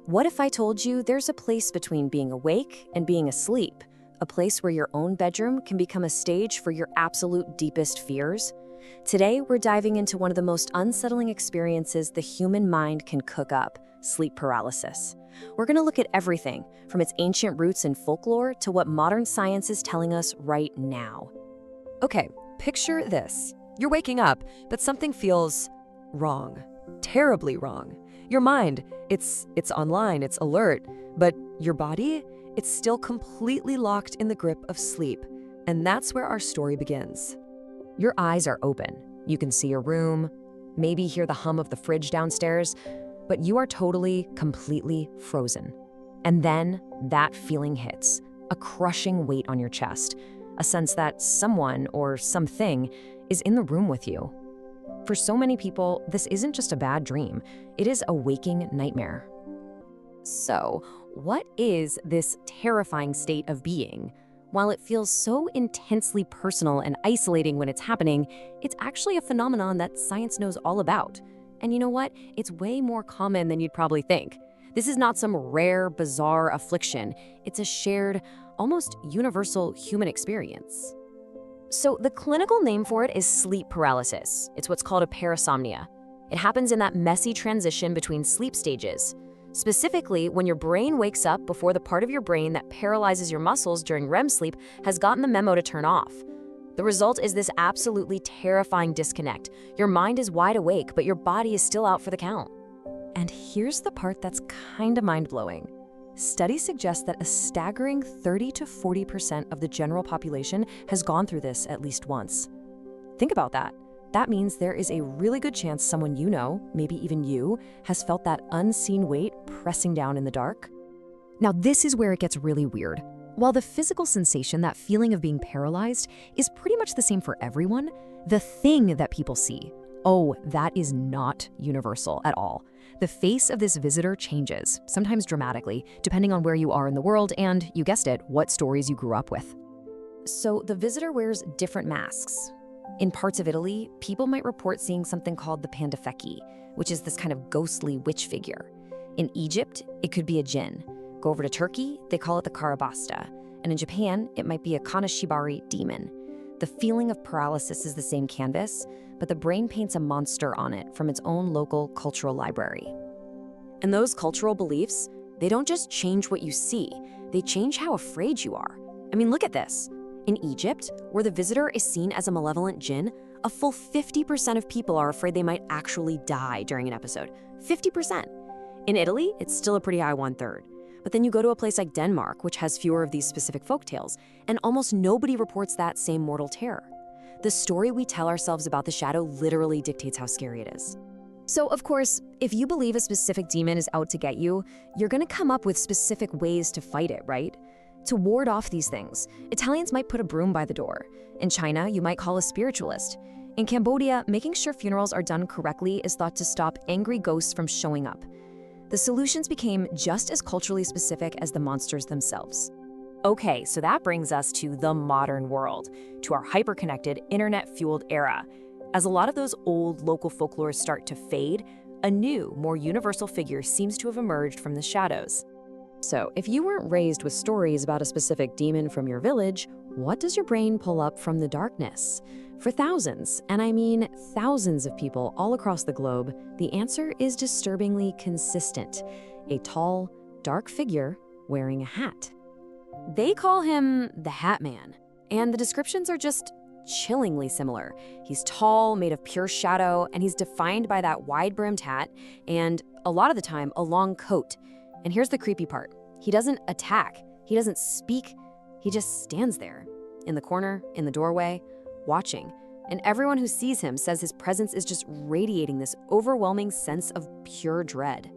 What if I told you there's a place between being awake and being asleep? A place where your own bedroom can become a stage for your absolute deepest fears? Today, we're diving into one of the most unsettling experiences the human mind can cook up: sleep paralysis. We're going to look at everything, from its ancient roots in folklore to what modern science is telling us right now. Okay, picture this. You're waking up, but something feels wrong. Terribly wrong. Your mind, it's online, it's alert, but your body, it's still completely locked in the grip of sleep. And that's where our story begins. Your eyes are open. You can see your room, maybe hear the hum of the fridge downstairs, but you are totally, completely frozen. And then that feeling hits, a crushing weight on your chest, a sense that someone or something is in the room with you. For so many people, this isn't just a bad dream, it is a waking nightmare. So, what is this terrifying state of being? While it feels so intensely personal and isolating when it's happening, it's actually a phenomenon that science knows all about. And you know what? It's way more common than you'd probably think. This is not some rare, bizarre affliction. It's a shared, almost universal human experience. So the clinical name for it is sleep paralysis. It's what's called a parasomnia. It happens in that messy transition between sleep stages. Specifically, when your brain wakes up before the part of your brain that paralyzes your muscles during REM sleep has gotten the memo to turn off. The result is this absolutely terrifying disconnect. Your mind is wide awake, but your body is still out for the count. And here's the part that's kind of mind-blowing. Studies suggest that a staggering 30 to 40% of the general population has gone through this at least once. Think about that. That means there is a really good chance someone you know, maybe even you, has felt that unseen weight pressing down in the dark. Now, this is where it gets really weird. While the physical sensation, that feeling of being paralyzed, is pretty much the same for everyone, the thing that people see, oh, that is not universal at all. The face of this visitor changes, sometimes dramatically, depending on where you are in the world and, you guessed it, what stories you grew up with. So the visitor wears different masks. In parts of Italy, people might report seeing something called the pandafecchi, which is this kind of ghostly witch figure. In Egypt, it could be a jinn. Go over to Turkey, they call it the karabasta. And in Japan, it might be a kanashibari demon. The feeling of paralysis is the same canvas, but the brain paints a monster on it from its own local cultural library. And those cultural beliefs, they don't just change what you see, they change how afraid you are. I mean, look at this. In Egypt, where the visitor is seen as a malevolent jinn, a full 50% of people are afraid they might actually die during an episode. 50%. In Italy, it's still a pretty high 1/3. But then you go to a place like Denmark, which has fewer of these specific folktales, and almost nobody reports that same mortal terror. The story we tell ourselves about the shadow literally dictates how scary it is. So, of course, if you believe a specific demon is out to get you, you're gonna come up with specific ways to fight it, right? To ward off these things, Italians might put a broom by the door. In China, you might call a spiritualist. In Cambodia, making sure funerals are done correctly is thought to stop angry ghosts from showing up. The solutions became just as culturally specific as the monsters themselves. Okay, so that brings us to the modern world, to our hyper-connected, internet-fueled era. As a lot of those old local folklores start to fade, a new, more universal figure seems to have emerged from the shadows. So, if you weren't raised with stories about a specific demon from your village, what does your brain pull up from the darkness? For thousands, and I mean thousands of people all across the globe, the answer is disturbingly consistent: a tall, dark figure wearing a hat. They call him the Hat Man, and the descriptions are just chillingly similar. He's tall, made of pure shadow, and he's defined by that wide-brimmed hat and, a lot of the time, a long coat. And here's the creepy part. He doesn't attack. He doesn't speak. He just stands there, in the corner, in the doorway, watching. And everyone who sees him says his presence is just radiating this overwhelming sense of pure dread.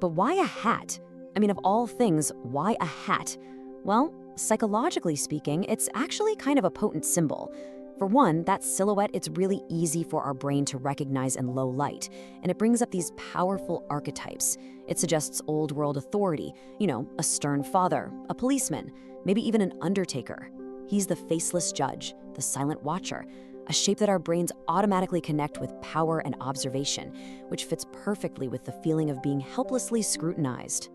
But why a hat? I mean, of all things, why a hat? Well, psychologically speaking, it's actually kind of a potent symbol. For one, that silhouette, it's really easy for our brain to recognize in low light, and it brings up these powerful archetypes. It suggests old world authority, a stern father, a policeman, maybe even an undertaker. He's the faceless judge, the silent watcher, a shape that our brains automatically connect with power and observation, which fits perfectly with the feeling of being helplessly scrutinized.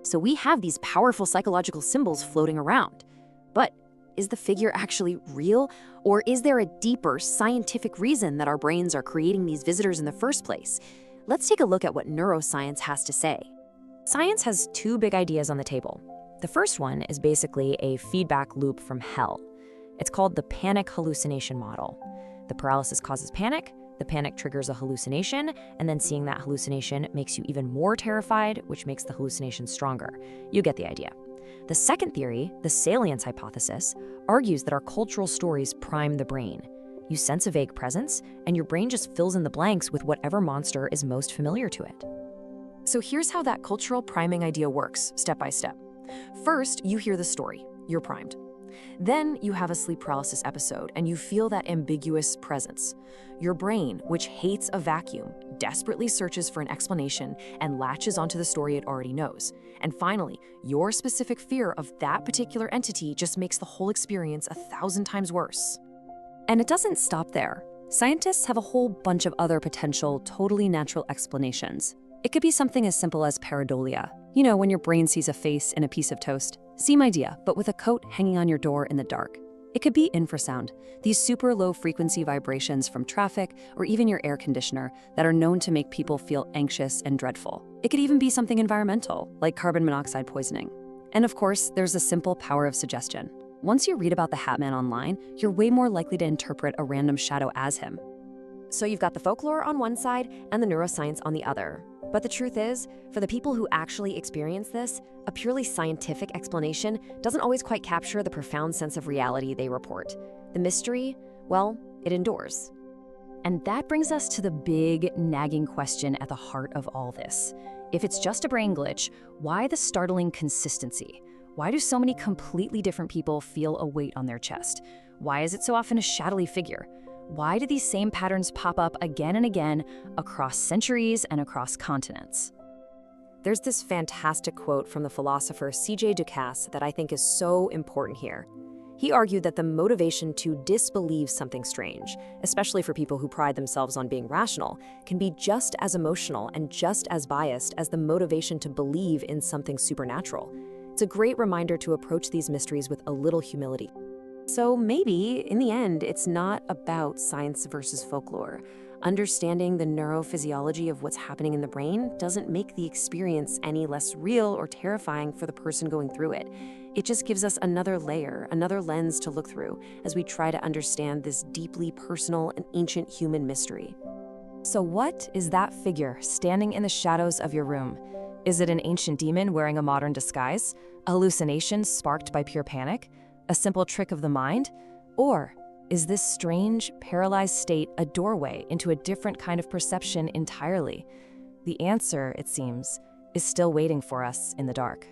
So we have these powerful psychological symbols floating around. But is the figure actually real? Or is there a deeper scientific reason that our brains are creating these visitors in the first place? Let's take a look at what neuroscience has to say. Science has two big ideas on the table. The first one is basically a feedback loop from hell. It's called the panic hallucination model. The paralysis causes panic, the panic triggers a hallucination, and then seeing that hallucination makes you even more terrified, which makes the hallucination stronger. You get the idea. The second theory, the salience hypothesis, argues that our cultural stories prime the brain. You sense a vague presence, and your brain just fills in the blanks with whatever monster is most familiar to it. So here's how that cultural priming idea works, step by step. First, you hear the story. You're primed. Then you have a sleep paralysis episode, and you feel that ambiguous presence. Your brain, which hates a vacuum, desperately searches for an explanation and latches onto the story it already knows. And finally, your specific fear of that particular entity just makes the whole experience 1,000 times worse. And it doesn't stop there. Scientists have a whole bunch of other potential, totally natural explanations. It could be something as simple as pareidolia. You know, when your brain sees a face in a piece of toast. Same idea, but with a coat hanging on your door in the dark. It could be infrasound, these super low frequency vibrations from traffic or even your air conditioner that are known to make people feel anxious and dreadful. It could even be something environmental, like carbon monoxide poisoning. And of course, there's the simple power of suggestion. Once you read about the Hat Man online, you're way more likely to interpret a random shadow as him. So you've got the folklore on one side and the neuroscience on the other. But the truth is, for the people who actually experience this, a purely scientific explanation doesn't always quite capture the profound sense of reality they report. The mystery, well, it endures. And that brings us to the big, nagging question at the heart of all this. If it's just a brain glitch, why the startling consistency? Why do so many completely different people feel a weight on their chest? Why is it so often a shadowy figure? Why do these same patterns pop up again and again across centuries and across continents? There's this fantastic quote from the philosopher C.J. Ducasse that I think is so important here. He argued that the motivation to disbelieve something strange, especially for people who pride themselves on being rational, can be just as emotional and just as biased as the motivation to believe in something supernatural. It's a great reminder to approach these mysteries with a little humility. So maybe, in the end, it's not about science versus folklore. Understanding the neurophysiology of what's happening in the brain doesn't make the experience any less real or terrifying for the person going through it. It just gives us another layer, another lens to look through as we try to understand this deeply personal and ancient human mystery. So what is that figure standing in the shadows of your room? Is it an ancient demon wearing a modern disguise? A hallucination sparked by pure panic? A simple trick of the mind? Or is this strange, paralyzed state a doorway into a different kind of perception entirely? The answer, it seems, is still waiting for us in the dark.